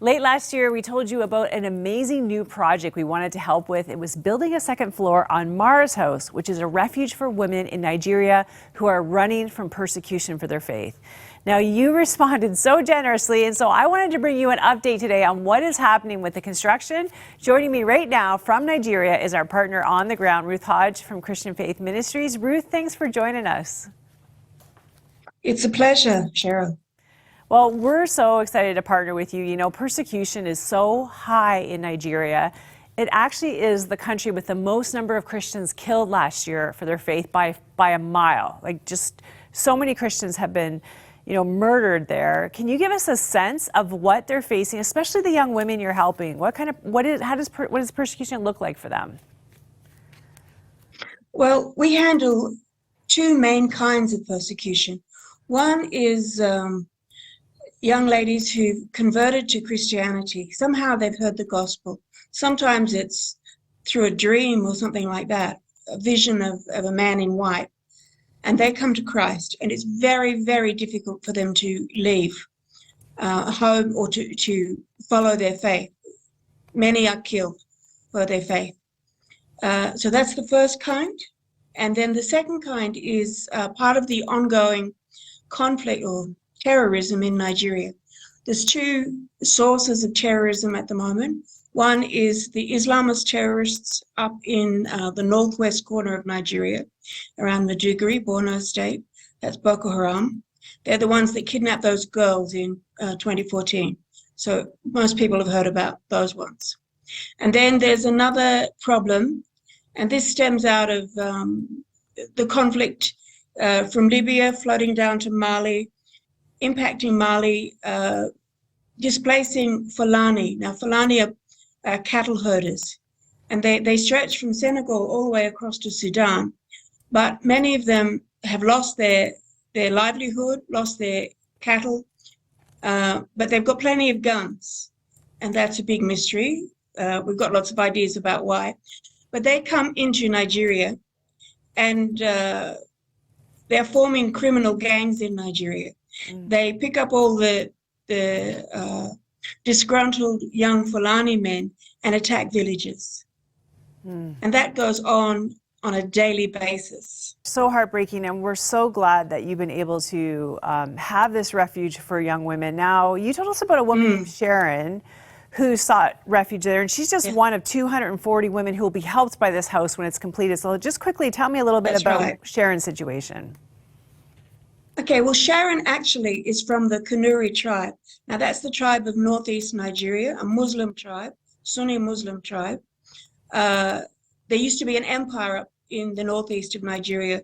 Late last year, we told you about an amazing new project we wanted to help with. It was building a second floor on Mars House, which is a refuge for women in Nigeria who are running from persecution for their faith. Now, you responded so generously, and so I wanted to bring you an update today on what is happening with the construction. Joining me right now from Nigeria is our partner on the ground, Ruth Hodge from Christian Faith Ministries. Ruth, thanks for joining us. It's a pleasure, Cheryl. Well, we're so excited to partner with you. You know, persecution is so high in Nigeria. It actually is the country with the most number of Christians killed last year for their faith by a mile. Like, just so many Christians have been, murdered there. Can you give us a sense of what they're facing, especially the young women you're helping? What does persecution look like for them? Well, we handle two main kinds of persecution. One is young ladies who've converted to Christianity. Somehow they've heard the gospel. Sometimes it's through a dream or something like that, a vision of a man in white. And they come to Christ. And it's very, very difficult for them to leave home or to follow their faith. Many are killed for their faith. So that's the first kind. And then the second kind is part of the ongoing conflict or terrorism in Nigeria. There's two sources of terrorism at the moment. One is the Islamist terrorists up in the northwest corner of Nigeria, around Maiduguri, Borno State. That's Boko Haram. They're the ones that kidnapped those girls in 2014. So most people have heard about those ones. And then there's another problem, and this stems out of the conflict from Libya flooding down to Mali, impacting Mali, displacing Fulani. Now, Fulani are cattle herders, and they stretch from Senegal all the way across to Sudan. But many of them have lost their livelihood, lost their cattle, but they've got plenty of guns, and that's a big mystery. We've got lots of ideas about why. But they come into Nigeria, and they're forming criminal gangs in Nigeria. They pick up all the disgruntled young Fulani men and attack villages. And that goes on a daily basis. So heartbreaking, and we're so glad that you've been able to have this refuge for young women. Now, you told us about a woman named Sharon who sought refuge there, and she's just one of 240 women who will be helped by this house when it's completed. So just quickly, tell me a little bit about Sharon's situation. Okay, well, Sharon actually is from the Kanuri tribe. Now, that's the tribe of northeast Nigeria, a Muslim tribe, Sunni Muslim tribe. There used to be an empire up in the northeast of Nigeria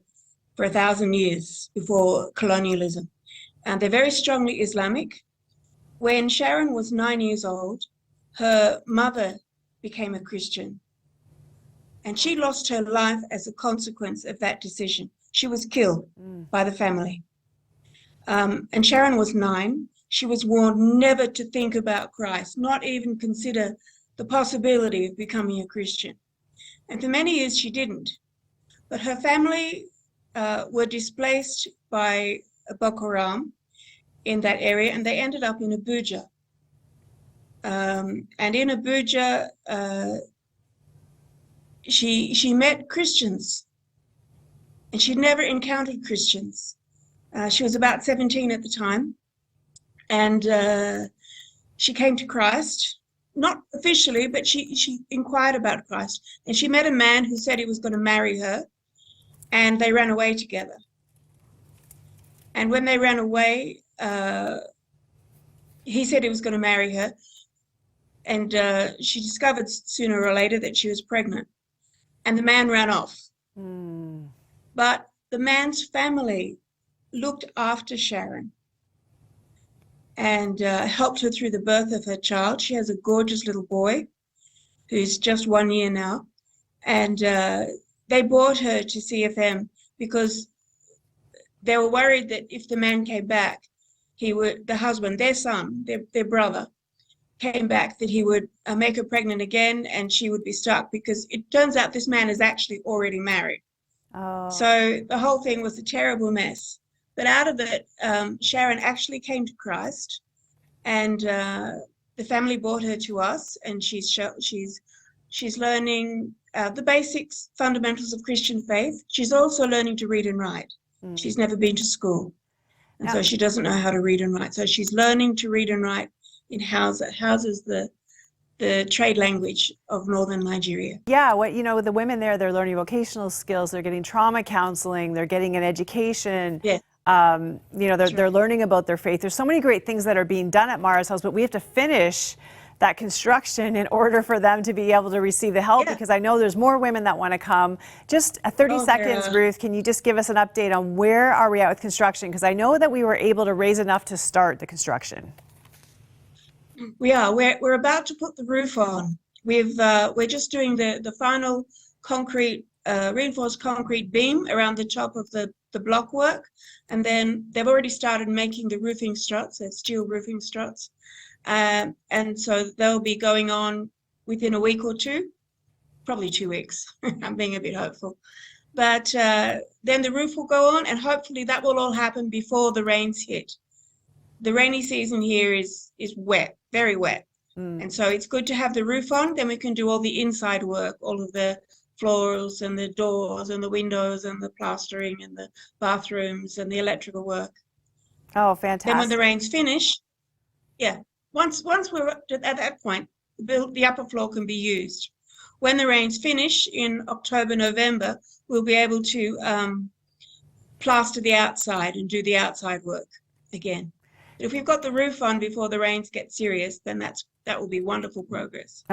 for 1,000 years before colonialism. And they're very strongly Islamic. When Sharon was 9 years old, her mother became a Christian. And she lost her life as a consequence of that decision. She was killed by the family. And Sharon was 9. She was warned never to think about Christ, not even consider the possibility of becoming a Christian. And for many years, she didn't. But her family were displaced by Boko Haram in that area, and they ended up in Abuja. And in Abuja, she met Christians, and she'd never encountered Christians. She was about 17 at the time, and she came to Christ, not officially, but she inquired about Christ. And she met a man who said he was going to marry her, and they ran away together. And when they ran away, he said he was going to marry her, and she discovered sooner or later that she was pregnant, and the man ran off. But the man's family looked after Sharon and helped her through the birth of her child. She has a gorgeous little boy who's just 1 year now. And they brought her to CFM because they were worried that if the man came back, the husband, their son, their brother, came back, that he would make her pregnant again and she would be stuck, because it turns out this man is actually already married. So the whole thing was a terrible mess. But out of it, Sharon actually came to Christ, and the family brought her to us, and she's learning the basics, fundamentals of Christian faith. She's also learning to read and write. She's never been to school, and so she doesn't know how to read and write. So she's learning to read and write in Hausa. Hausa is the trade language of northern Nigeria. Yeah, the women there, they're learning vocational skills, they're getting trauma counseling, they're getting an education. Yeah. They're learning about their faith. There's so many great things that are being done at Martyrs House, but we have to finish that construction in order for them to be able to receive the help, because I know there's more women that want to come. Just 30 seconds, Ruth, can you just give us an update on where are we at with construction? Because I know that we were able to raise enough to start the construction. We are. We're about to put the roof on. We're just doing the final concrete, reinforced concrete beam around the top of the block work, and then they've already started making the roofing struts. They're steel roofing struts, and so they'll be going on within a week or two, probably 2 weeks. I'm being a bit hopeful, but then the roof will go on, and hopefully that will all happen before the rains hit. The rainy season here is wet, very wet. And so it's good to have the roof on. Then we can do all the inside work, all of the floors and the doors and the windows and the plastering and the bathrooms and the electrical work. Oh, fantastic. Then when the rains finish, once we're at that point, the upper floor can be used. When the rains finish in October, November, we'll be able to plaster the outside and do the outside work again. If we've got the roof on before the rains get serious, then that will be wonderful progress.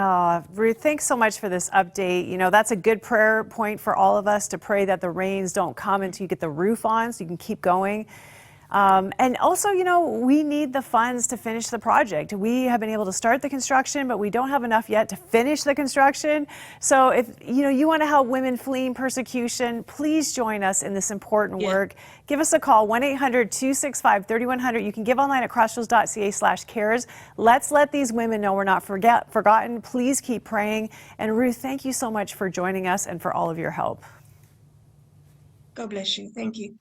Ruth, thanks so much for this update. That's a good prayer point for all of us, to pray that the rains don't come until you get the roof on so you can keep going. And also, we need the funds to finish the project. We have been able to start the construction, but we don't have enough yet to finish the construction. So if you want to help women fleeing persecution, please join us in this important work. Give us a call, 1-800-265-3100. You can give online at crossroads.ca/cares. Let's let these women know we're not forgotten. Please keep praying. And Ruth, thank you so much for joining us and for all of your help. God bless you. Thank you.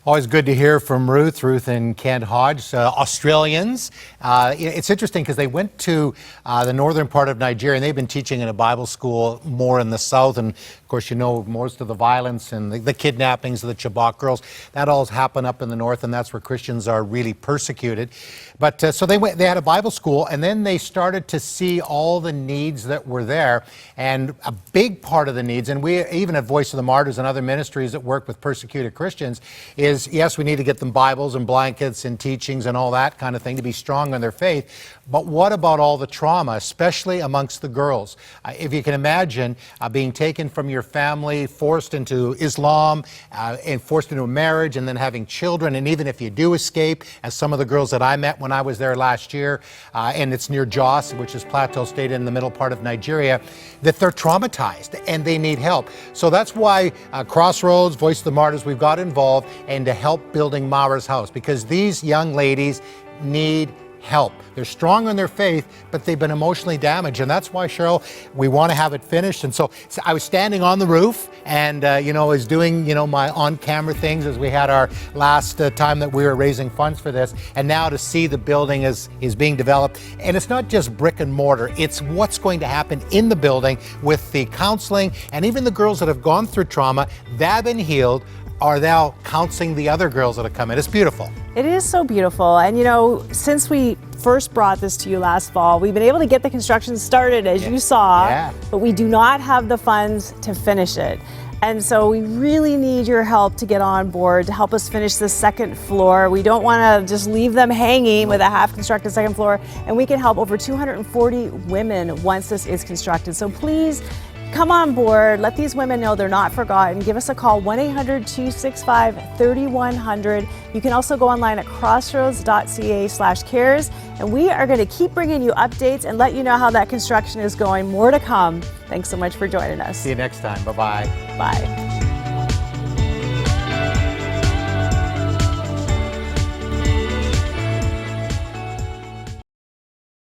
Always good to hear from Ruth and Kent Hodge, Australians. It's interesting because they went to the northern part of Nigeria, and they've been teaching in a Bible school more in the south. And of course, most of the violence and the kidnappings of the Chibok girls, that all happened up in the north, and that's where Christians are really persecuted. But so they had a Bible school, and then they started to see all the needs that were there. And a big part of the needs, and we even at Voice of the Martyrs and other ministries that work with persecuted Christians, is yes, we need to get them Bibles and blankets and teachings and all that kind of thing to be strong in their faith. But what about all the trauma, especially amongst the girls? If you can imagine being taken from your family, forced into Islam, and forced into a marriage, and then having children. And even if you do escape, as some of the girls that I met when I was there last year, and it's near Jos, which is Plateau State in the middle part of Nigeria, that they're traumatized and they need help. So that's why Crossroads, Voice of the Martyrs, we've got involved and to help building Martyrs House, because these young ladies need help. They're strong in their faith, but they've been emotionally damaged. And that's why, Cheryl, we want to have it finished. And so I was standing on the roof and, was doing, my on-camera things as we had our last time that we were raising funds for this. And now to see the building is being developed. And it's not just brick and mortar. It's what's going to happen in the building with the counseling, and even the girls that have gone through trauma, they've been healed, are now counseling the other girls that have come in. It's beautiful. It is so beautiful. And since we first brought this to you last fall, we've been able to get the construction started, as you saw, but we do not have the funds to finish it. And so we really need your help to get on board to help us finish the second floor. We don't want to just leave them hanging with a half-constructed second floor. And we can help over 240 women once this is constructed. So please, come on board. Let these women know they're not forgotten. Give us a call, 1-800-265-3100. You can also go online at crossroads.ca/cares. And we are going to keep bringing you updates and let you know how that construction is going. More to come. Thanks so much for joining us. See you next time. Bye-bye. Bye.